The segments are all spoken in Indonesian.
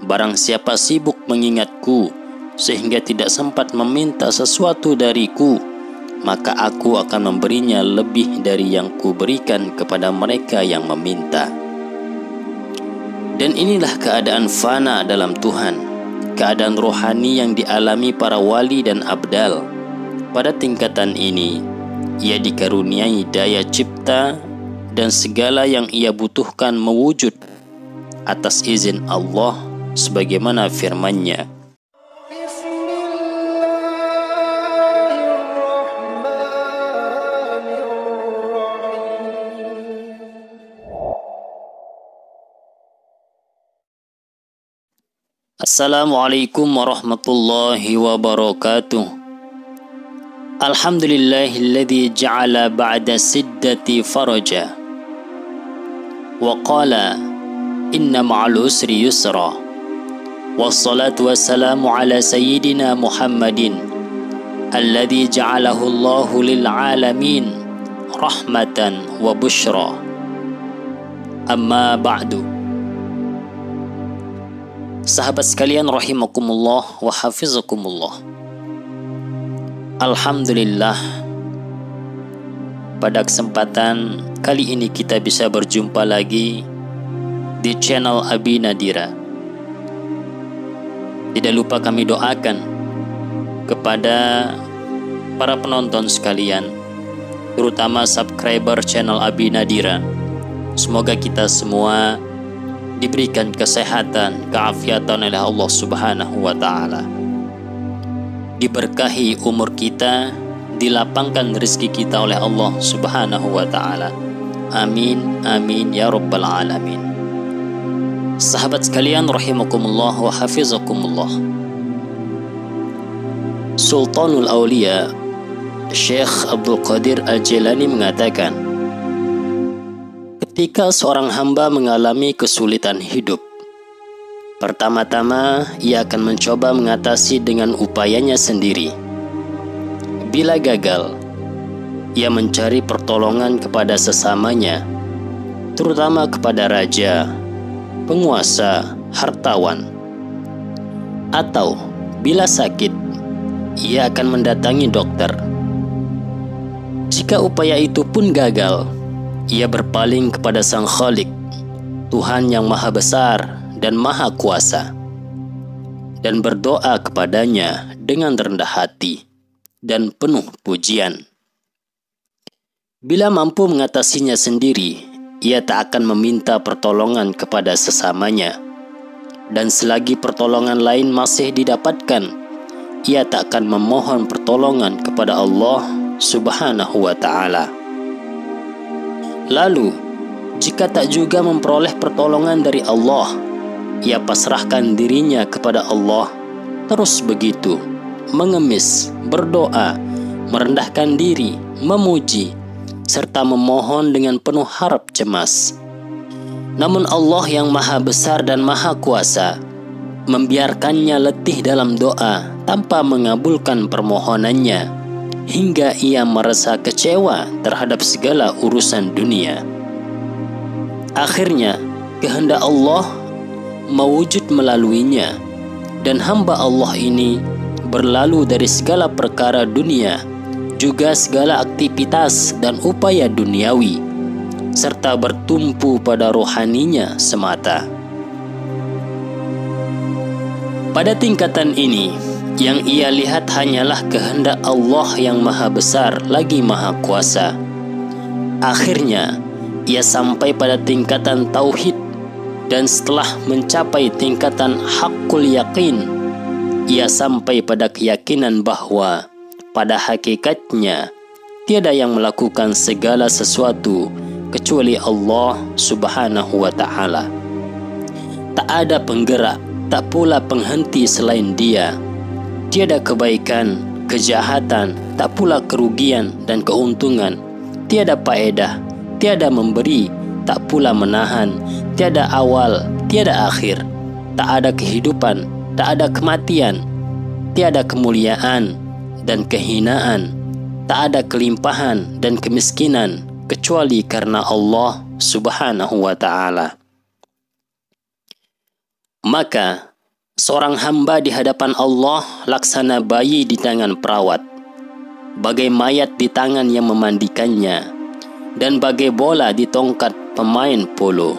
barang siapa sibuk mengingatku sehingga tidak sempat meminta sesuatu dariku, maka aku akan memberinya lebih dari yang kuberikan kepada mereka yang meminta. Dan inilah keadaan fana dalam Tuhan, keadaan rohani yang dialami para wali dan abdal. Pada tingkatan ini, ia dikaruniai daya cipta dan segala yang ia butuhkan mewujud atas izin Allah sebagaimana firman-Nya. Assalamualaikum warahmatullahi wabarakatuh. Alhamdulillahilladzi ja'ala ba'da siddati faraja wa qala inna ma'al usri yusra. Wassalatu wassalamu ala sayyidina Muhammadin alladzi ja'alahu Allahu lil alamin rahmatan wa bushra. Amma ba'du. Sahabat sekalian rahimakumullah wa hafizakumullah. Alhamdulillah, pada kesempatan kali ini kita bisa berjumpa lagi di channel Abi Nadira. Tidak lupa kami doakan kepada para penonton sekalian, terutama subscriber channel Abi Nadira. Semoga kita semua diberikan kesehatan, keafiatan oleh Allah Subhanahu wa Ta'ala. Diberkahi umur kita, dilapangkan rezeki kita oleh Allah Subhanahu wa Ta'ala. Amin, amin ya rabbal alamin. Sahabat sekalian rahimakumullah wa hafizakumullah. Sultanul Aulia Syekh Abdul Qadir Al-Jilani mengatakan, ketika seorang hamba mengalami kesulitan hidup, pertama-tama ia akan mencoba mengatasi dengan upayanya sendiri. Bila gagal, ia mencari pertolongan kepada sesamanya, terutama kepada raja, penguasa, hartawan. Atau bila sakit, ia akan mendatangi dokter. Jika upaya itu pun gagal, ia berpaling kepada Sang Khalik, Tuhan yang Maha Besar dan Maha Kuasa, dan berdoa kepadanya dengan rendah hati dan penuh pujian. Bila mampu mengatasinya sendiri, ia tak akan meminta pertolongan kepada sesamanya, dan selagi pertolongan lain masih didapatkan, ia tak akan memohon pertolongan kepada Allah Subhanahu wa Ta'ala. Lalu, jika tak juga memperoleh pertolongan dari Allah, ia pasrahkan dirinya kepada Allah, terus begitu, mengemis, berdoa, merendahkan diri, memuji, serta memohon dengan penuh harap cemas. Namun Allah yang Maha Besar dan Maha Kuasa membiarkannya letih dalam doa tanpa mengabulkan permohonannya, hingga ia merasa kecewa terhadap segala urusan dunia. Akhirnya, kehendak Allah mewujud melaluinya, dan hamba Allah ini berlalu dari segala perkara dunia, juga segala aktivitas dan upaya duniawi, serta bertumpu pada rohaninya semata. Pada tingkatan ini, yang ia lihat hanyalah kehendak Allah yang Maha Besar lagi Maha Kuasa. Akhirnya, ia sampai pada tingkatan tauhid, dan setelah mencapai tingkatan hakul yakin, ia sampai pada keyakinan bahwa pada hakikatnya tiada yang melakukan segala sesuatu kecuali Allah Subhanahu wa Ta'ala. Tak ada penggerak, tak pula penghenti selain Dia. Tiada kebaikan, kejahatan, tak pula kerugian dan keuntungan. Tiada faedah, tiada memberi, tak pula menahan. Tiada awal, tiada akhir. Tak ada kehidupan, tak ada kematian. Tiada kemuliaan dan kehinaan. Tak ada kelimpahan dan kemiskinan kecuali karena Allah Subhanahu wa Ta'ala. Maka Seorang hamba di hadapan Allah laksana bayi di tangan perawat, bagai mayat di tangan yang memandikannya, dan bagai bola di tongkat pemain polo,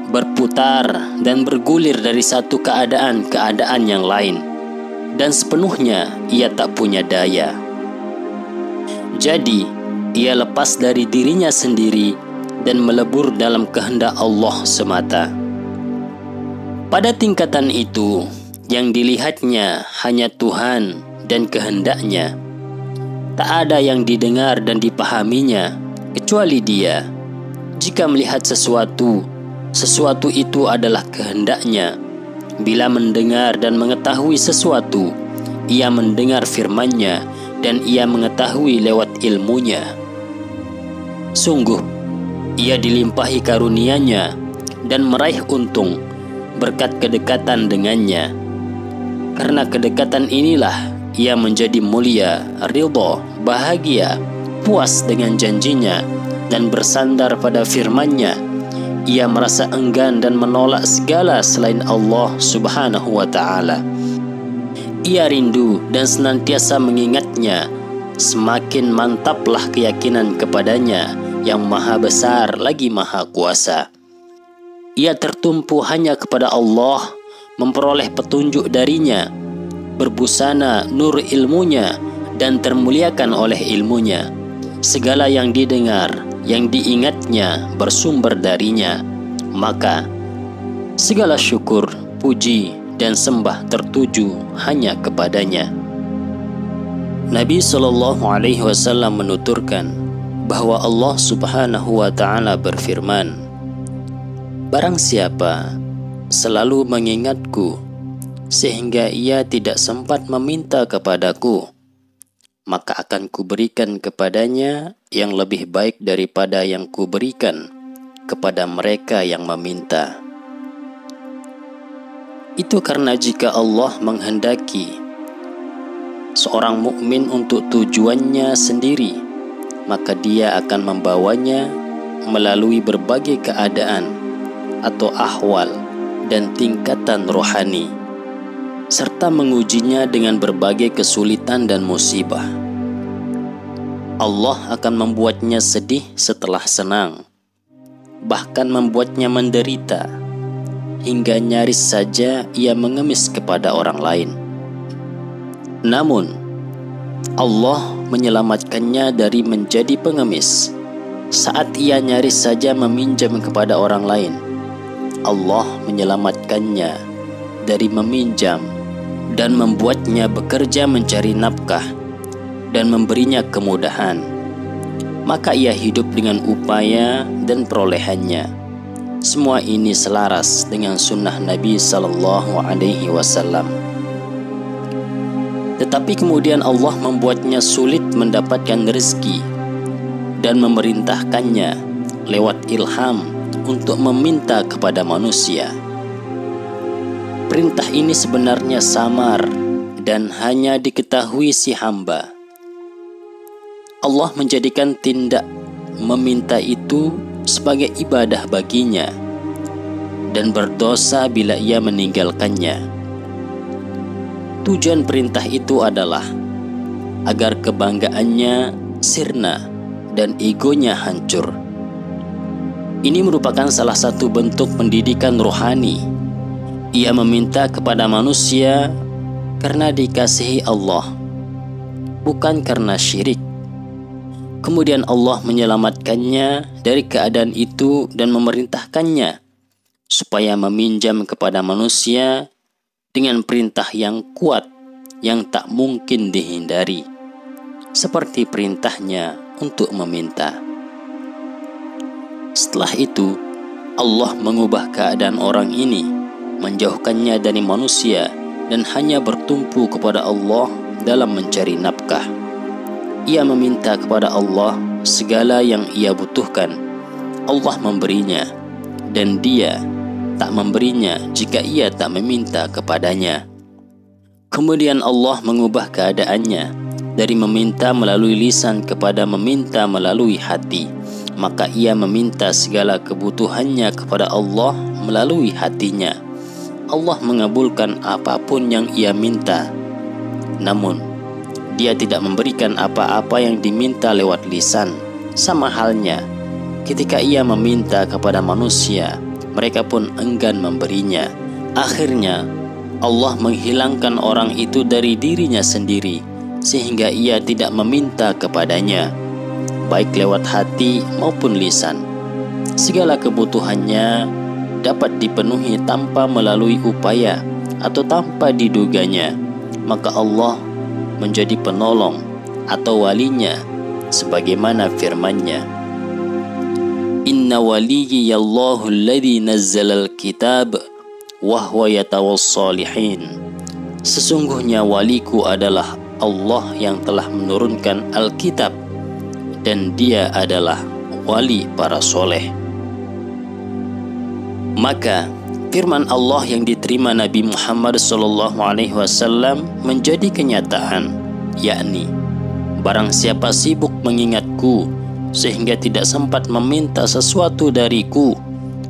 berputar dan bergulir dari satu keadaan ke keadaan yang lain, dan sepenuhnya ia tak punya daya. Jadi, ia lepas dari dirinya sendiri dan melebur dalam kehendak Allah semata. Pada tingkatan itu, yang dilihatnya hanya Tuhan dan kehendaknya. Tak ada yang didengar dan dipahaminya kecuali Dia. Jika melihat sesuatu, sesuatu itu adalah kehendaknya. Bila mendengar dan mengetahui sesuatu, ia mendengar firman-Nya dan ia mengetahui lewat ilmunya. Sungguh, ia dilimpahi karunia-Nya dan meraih untung berkat kedekatan dengannya. Karena kedekatan inilah ia menjadi mulia, ridha, bahagia, puas dengan janjinya, dan bersandar pada firman-Nya. Ia merasa enggan dan menolak segala selain Allah Subhanahu wa Ta'ala. Ia rindu dan senantiasa mengingatnya. Semakin mantaplah keyakinan kepadanya yang maha besar lagi maha kuasa. Ia tertumpu hanya kepada Allah, memperoleh petunjuk darinya, berbusana nur ilmunya, dan termuliakan oleh ilmunya. Segala yang didengar, yang diingatnya bersumber darinya. Maka segala syukur, puji, dan sembah tertuju hanya kepadanya. Nabi SAW menuturkan bahwa Allah Subhanahu wa Ta'ala berfirman, "Barang siapa selalu mengingatku sehingga ia tidak sempat meminta kepadaku, maka akan kuberikan kepadanya yang lebih baik daripada yang kuberikan kepada mereka yang meminta." Itu karena jika Allah menghendaki seorang mukmin untuk tujuannya sendiri, maka Dia akan membawanya melalui berbagai keadaan atau ahwal dan tingkatan rohani, serta mengujinya dengan berbagai kesulitan dan musibah. Allah akan membuatnya sedih setelah senang, bahkan membuatnya menderita, hingga nyaris saja ia mengemis kepada orang lain. Namun, Allah menyelamatkannya dari menjadi pengemis saat ia nyaris saja meminjam kepada orang lain. Allah menyelamatkannya dari meminjam dan membuatnya bekerja mencari nafkah dan memberinya kemudahan. Maka ia hidup dengan upaya dan perolehannya. Semua ini selaras dengan sunnah Nabi SAW. Tetapi kemudian Allah membuatnya sulit mendapatkan rezeki dan memerintahkannya lewat ilham untuk meminta kepada manusia. Perintah ini sebenarnya samar dan hanya diketahui si hamba. Allah menjadikan tindak meminta itu sebagai ibadah baginya dan berdosa bila ia meninggalkannya. Tujuan perintah itu adalah agar kebanggaannya sirna dan egonya hancur. Ini merupakan salah satu bentuk pendidikan rohani. Ia meminta kepada manusia karena dikasihi Allah, bukan karena syirik. Kemudian Allah menyelamatkannya dari keadaan itu dan memerintahkannya supaya meminjam kepada manusia dengan perintah yang kuat yang tak mungkin dihindari, seperti perintahnya untuk meminta. Setelah itu, Allah mengubah keadaan orang ini, menjauhkannya dari manusia dan hanya bertumpu kepada Allah dalam mencari nafkah. Ia meminta kepada Allah segala yang ia butuhkan. Allah memberinya, dan Dia tak memberinya jika ia tak meminta kepadanya. Kemudian Allah mengubah keadaannya dari meminta melalui lisan kepada meminta melalui hati. Maka ia meminta segala kebutuhannya kepada Allah melalui hatinya. Allah mengabulkan apapun yang ia minta. Namun, Dia tidak memberikan apa-apa yang diminta lewat lisan. Sama halnya, ketika ia meminta kepada manusia, mereka pun enggan memberinya. Akhirnya, Allah menghilangkan orang itu dari dirinya sendiri, sehingga ia tidak meminta kepadanya, baik lewat hati maupun lisan. Segala kebutuhannya dapat dipenuhi tanpa melalui upaya atau tanpa diduganya. Maka Allah menjadi penolong atau walinya, sebagaimana firman-Nya, Inna waliyallahu alladhi nazzalal kitab wa huwa yatawassalihin. Sesungguhnya waliku adalah Allah yang telah menurunkan Alkitab, dan Dia adalah wali para soleh. Maka firman Allah yang diterima Nabi Muhammad SAW menjadi kenyataan, yakni, barang siapa sibuk mengingatku sehingga tidak sempat meminta sesuatu dariku,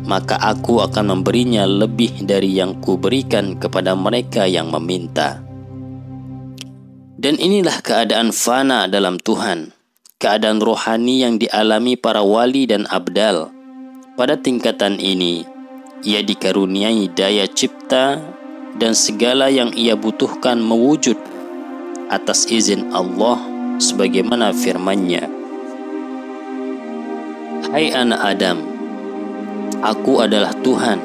maka aku akan memberinya lebih dari yang kuberikan kepada mereka yang meminta. Dan inilah keadaan fana dalam Tuhan, keadaan rohani yang dialami para wali dan abdal. Pada tingkatan ini, ia dikaruniai daya cipta dan segala yang ia butuhkan mewujud atas izin Allah, sebagaimana firman-Nya, Hai anak Adam, aku adalah Tuhan,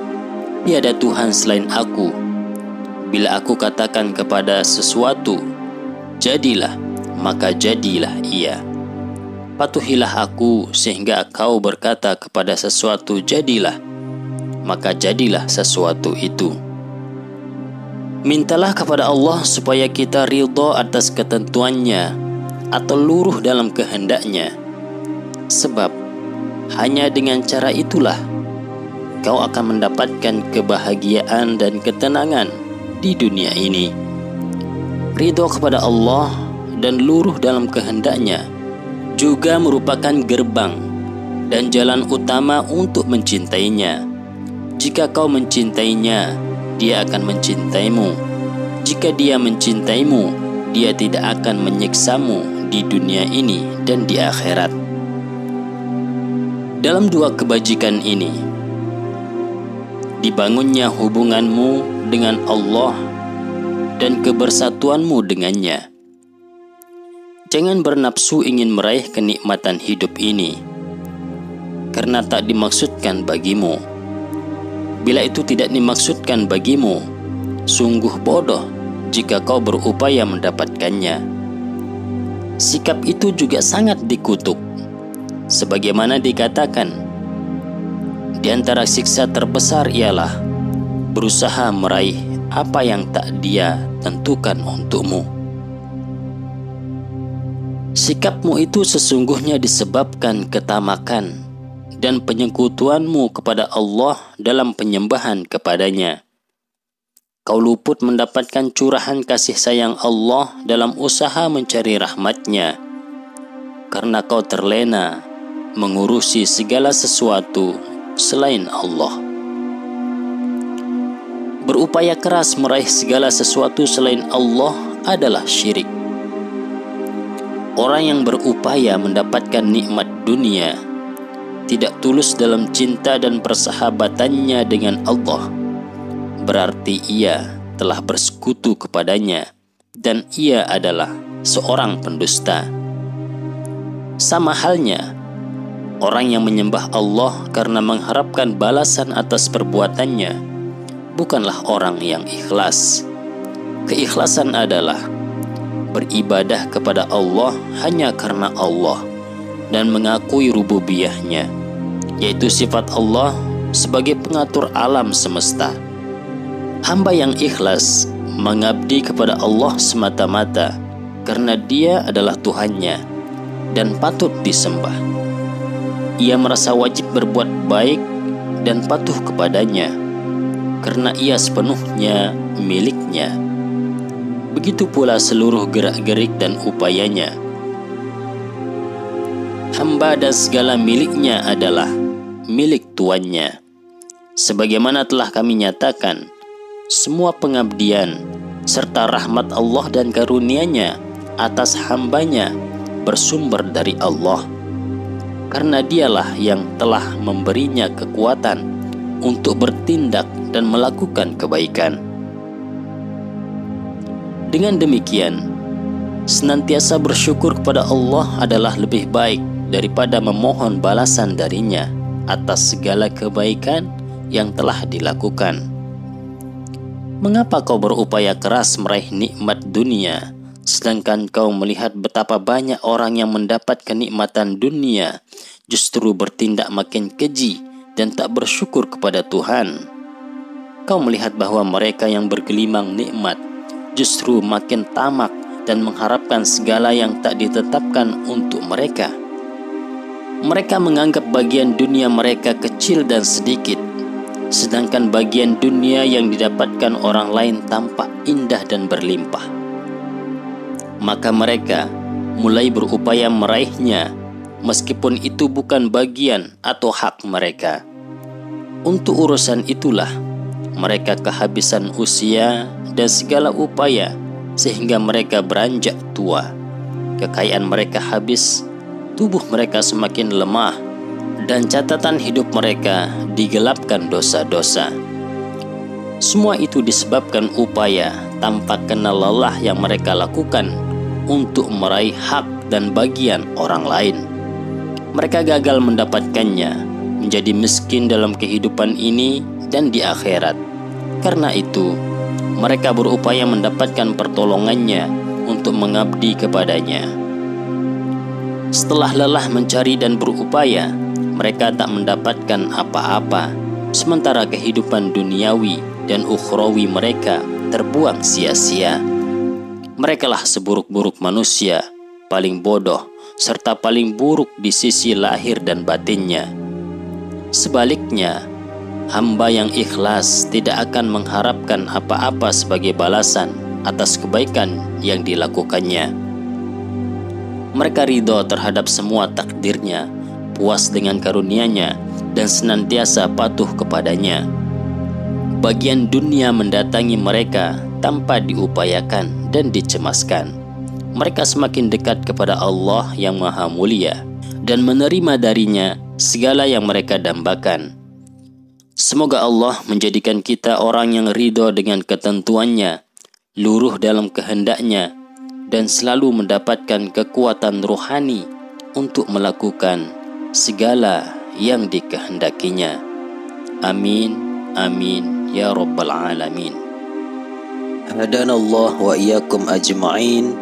tiada Tuhan selain aku. Bila aku katakan kepada sesuatu, jadilah, maka jadilah ia. Patuhilah aku sehingga kau berkata kepada sesuatu jadilah, maka jadilah sesuatu itu. Mintalah kepada Allah supaya kita ridha atas ketentuannya atau luruh dalam kehendaknya. Sebab hanya dengan cara itulah kau akan mendapatkan kebahagiaan dan ketenangan di dunia ini. Ridho kepada Allah dan luruh dalam kehendaknya juga merupakan gerbang dan jalan utama untuk mencintainya. Jika kau mencintainya, Dia akan mencintaimu. Jika Dia mencintaimu, Dia tidak akan menyiksamu di dunia ini dan di akhirat. Dalam dua kebajikan ini, dibangunnya hubunganmu dengan Allah dan kebersatuanmu dengannya. Jangan bernafsu ingin meraih kenikmatan hidup ini, karena tak dimaksudkan bagimu. Bila itu tidak dimaksudkan bagimu, sungguh bodoh jika kau berupaya mendapatkannya. Sikap itu juga sangat dikutuk, sebagaimana dikatakan, di antara siksa terbesar ialah berusaha meraih apa yang tak Dia tentukan untukmu. Sikapmu itu sesungguhnya disebabkan ketamakan dan penyekutuanmu kepada Allah dalam penyembahan kepadanya. Kau luput mendapatkan curahan kasih sayang Allah dalam usaha mencari rahmat-Nya, karena kau terlena mengurusi segala sesuatu selain Allah. Berupaya keras meraih segala sesuatu selain Allah adalah syirik. Orang yang berupaya mendapatkan nikmat dunia tidak tulus dalam cinta dan persahabatannya dengan Allah, berarti ia telah bersekutu kepadanya dan ia adalah seorang pendusta. Sama halnya, orang yang menyembah Allah karena mengharapkan balasan atas perbuatannya bukanlah orang yang ikhlas. Keikhlasan adalah beribadah kepada Allah hanya karena Allah dan mengakui rububiyah-Nya, yaitu sifat Allah sebagai pengatur alam semesta. Hamba yang ikhlas mengabdi kepada Allah semata-mata karena Dia adalah Tuhannya dan patut disembah. Ia merasa wajib berbuat baik dan patuh kepadanya karena ia sepenuhnya milik-Nya. Begitu pula seluruh gerak-gerik dan upayanya. Hamba dan segala milik-Nya adalah milik Tuannya. Sebagaimana telah kami nyatakan, semua pengabdian serta rahmat Allah dan karunia-Nya atas hambanya bersumber dari Allah, karena Dialah yang telah memberinya kekuatan untuk bertindak dan melakukan kebaikan. Dengan demikian, senantiasa bersyukur kepada Allah adalah lebih baik daripada memohon balasan darinya atas segala kebaikan yang telah dilakukan. Mengapa kau berupaya keras meraih nikmat dunia, sedangkan kau melihat betapa banyak orang yang mendapat kenikmatan dunia justru bertindak makin keji dan tak bersyukur kepada Tuhan? Kau melihat bahwa mereka yang bergelimang nikmat justru makin tamak dan mengharapkan segala yang tak ditetapkan untuk mereka. Mereka menganggap bagian dunia mereka kecil dan sedikit, sedangkan bagian dunia yang didapatkan orang lain tampak indah dan berlimpah. Maka mereka mulai berupaya meraihnya, meskipun itu bukan bagian atau hak mereka. Untuk urusan itulah mereka kehabisan usia dan segala upaya, sehingga mereka beranjak tua. Kekayaan mereka habis, tubuh mereka semakin lemah, dan catatan hidup mereka digelapkan dosa-dosa. Semua itu disebabkan upaya tanpa kenal lelah yang mereka lakukan untuk meraih hak dan bagian orang lain. Mereka gagal mendapatkannya, menjadi miskin dalam kehidupan ini dan di akhirat. Karena itu, mereka berupaya mendapatkan pertolongannya untuk mengabdi kepadanya. Setelah lelah mencari dan berupaya, mereka tak mendapatkan apa-apa, sementara kehidupan duniawi dan ukhrawi mereka terbuang sia-sia. Merekalah seburuk-buruk manusia, paling bodoh, serta paling buruk di sisi lahir dan batinnya. Sebaliknya, hamba yang ikhlas tidak akan mengharapkan apa-apa sebagai balasan atas kebaikan yang dilakukannya. Mereka ridho terhadap semua takdirnya, puas dengan karunia-Nya, dan senantiasa patuh kepadanya. Bagian dunia mendatangi mereka tanpa diupayakan dan dicemaskan. Mereka semakin dekat kepada Allah yang Maha Mulia dan menerima darinya segala yang mereka dambakan. Semoga Allah menjadikan kita orang yang ridho dengan ketentuannya, luruh dalam kehendaknya, dan selalu mendapatkan kekuatan rohani untuk melakukan segala yang dikehendakinya. Amin, amin, ya Rabbal Alamin. Hadanallah wa iyyakum ajma'in.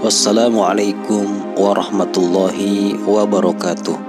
Wassalamualaikum warahmatullahi wabarakatuh.